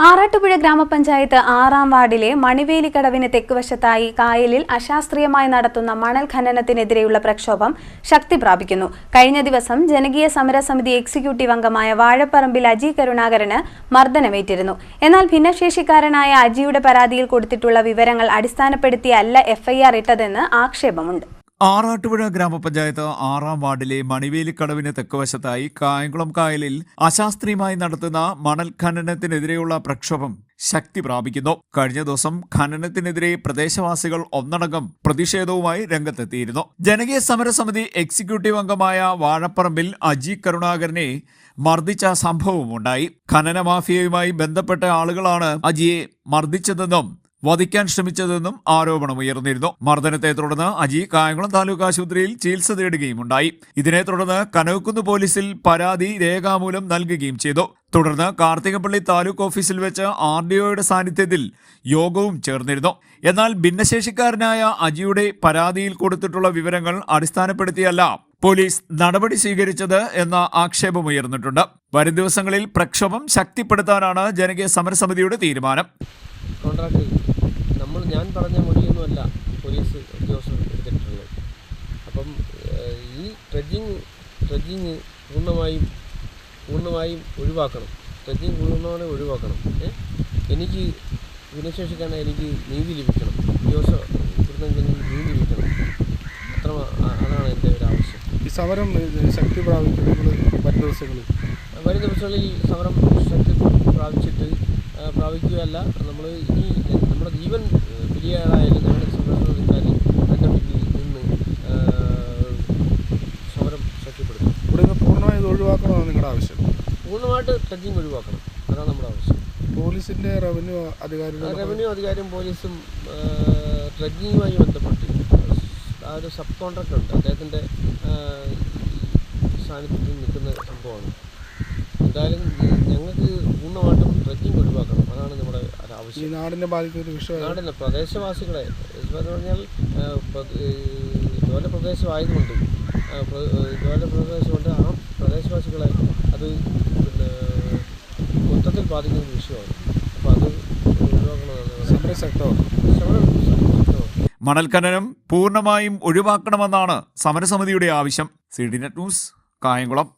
ആറാട്ടുപുഴ ഗ്രാമപഞ്ചായത്ത് 6-ാം വാർഡിലെ മണിവേലിക്കടവിന് തെക്കുവശത്തായി കായലിൽ അശാസ്ത്രീയമായി നടത്തുന്ന മണൽ ഖനനത്തിനെതിരെയുള്ള പ്രക്ഷോഭം ശക്തി പ്രാപിക്കുന്നു. കഴിഞ്ഞ ദിവസം ജനകീയ സമരസമിതി എക്സിക്യൂട്ടീവ് അംഗമായ വാഴപ്പറമ്പിൽ അജി കരുണാകരന് മർദ്ദനമേറ്റിരുന്നു. എന്നാൽ ഭിന്നശേഷിക്കാരനായ അജിയുടെ പരാതിയിൽ കൊടുത്തിട്ടുള്ള വിവരങ്ങൾ അടിസ്ഥാനപ്പെടുത്തിയല്ല എഫ്ഐആർ ഇട്ടതെന്ന് ആക്ഷേപമുണ്ട്. ആറാട്ടുപുഴ ഗ്രാമപഞ്ചായത്ത് 6-ാം വാർഡിലെ മണിവേലിക്കടവിന് തെക്കുവശത്തായി കായംകുളം കായലിൽ അശാസ്ത്രീയമായി നടത്തുന്ന മണൽ ഖനനത്തിനെതിരെയുള്ള പ്രക്ഷോഭം ശക്തി പ്രാപിക്കുന്നു. കഴിഞ്ഞ ദിവസം ഖനനത്തിനെതിരെ പ്രദേശവാസികൾ ഒന്നടങ്കം പ്രതിഷേധവുമായി രംഗത്തെത്തിയിരുന്നു. ജനകീയ സമരസമിതി എക്സിക്യൂട്ടീവ് അംഗമായ വാഴപ്പറമ്പിൽ അജി കരുണാകരനെ മർദ്ദിച്ച സംഭവമുണ്ടായി. ഖനന മാഫിയയുമായി ബന്ധപ്പെട്ട ആളുകളാണ് അജിയെ മർദ്ദിച്ചതെന്നും വധിക്കാൻ ശ്രമിച്ചതെന്നും ആരോപണമുയർന്നിരുന്നു. മർദ്ദനത്തെ തുടർന്ന് അജി കായംകുളം താലൂക്ക് ആശുപത്രിയിൽ ചികിത്സ തേടുകയുമുണ്ടായി. ഇതിനെ തുടർന്ന് കനകക്കുന്ന് പോലീസിൽ പരാതി രേഖാമൂലം നൽകുകയും ചെയ്തു. തുടർന്ന് കാർത്തികപ്പള്ളി താലൂക്ക് ഓഫീസിൽ വെച്ച് RDOയുടെ സാന്നിധ്യത്തിൽ യോഗവും ചേർന്നിരുന്നു. എന്നാൽ ഭിന്നശേഷിക്കാരനായ അജിയുടെ പരാതിയിൽ കൊടുത്തിട്ടുള്ള വിവരങ്ങൾ അടിസ്ഥാനപ്പെടുത്തിയല്ല പോലീസ് നടപടി സ്വീകരിച്ചത് എന്ന ആക്ഷേപമുയർന്നിട്ടുണ്ട്. വരും ദിവസങ്ങളിൽ പ്രക്ഷോഭം ശക്തിപ്പെടുത്താനാണ് ജനകീയ സമരസമിതിയുടെ തീരുമാനം. ഞാൻ പറഞ്ഞ മൊഴിയൊന്നുമല്ല പോലീസ് ഉദ്യോഗസ്ഥർ എടുത്തിട്ടുള്ളത്. അപ്പം ഈ ട്രെഡ്ജിങ് പൂർണ്ണമായും ഒഴിവാക്കണം. ട്രെഡ്ജിങ് പൂർണ്ണമായും ഒഴിവാക്കണം. എനിക്ക് ഭിന്നശേഷിക്കാരൻ എനിക്ക് നീതി ലഭിക്കണം. ഉദ്യോഗസ്ഥർ നീതി ലഭിക്കണം. അതാണ് എൻ്റെ ഒരു ആവശ്യം. ഈ സമരം ശക്തി പ്രാപിക്കുന്നത് വരും ദിവസങ്ങളിൽ സമരം ശക്തി പ്രാപിക്കുകയല്ല, നമ്മൾ ഇനി നമ്മുടെ ജീവൻ പിരിയാളായാലും ഞങ്ങളുടെ സമരക്കാർ അതിൻ്റെ പിന്നിൽ നിന്ന് സമരം ശക്തിപ്പെടുത്തും. ഇവിടെ പൂർണ്ണമായും ഒഴിവാക്കണമെന്ന് നിങ്ങളുടെ ആവശ്യം? പൂർണ്ണമായിട്ട് ട്രെഡ്ജിങ് ഒഴിവാക്കണം, അതാണ് നമ്മുടെ ആവശ്യം. പോലീസിൻ്റെ റവന്യൂ അധികാരിയും പോലീസും ട്രെഡ്ജിങ്ങുമായി ബന്ധപ്പെട്ട് ആ ഒരു സബ് കോൺട്രാക്ടർ ഉണ്ട്, അദ്ദേഹത്തിൻ്റെ സാന്നിധ്യത്തിൽ നിൽക്കുന്ന സംഭവമാണ്. എന്തായാലും ഞങ്ങൾക്ക് പൂർണ്ണമായിട്ടും ട്രെഡ്ജിങ് ഒഴിവാക്കണം, അതാണ് നമ്മുടെ ആവശ്യം. ഈ നാടിനെ ബാധിക്കുന്ന ഒരു വിഷയം. നാടിനെ പ്രദേശവാസികളെ എന്ന് പറഞ്ഞാൽ ജോലപ്രദേശമായതുകൊണ്ട് ആ പ്രദേശവാസികളെ അത് മൊത്തത്തിൽ ബാധിക്കുന്ന ഒരു വിഷയമാണ്. അപ്പോൾ അത് ഒഴിവാക്കണമെന്നാണ് സമരം ശക്തമാണ്. മണൽ ഖനനം പൂർണ്ണമായും ഒഴിവാക്കണമെന്നാണ് സമരസമിതിയുടെ ആവശ്യം. CDNet news, Kayamkulam.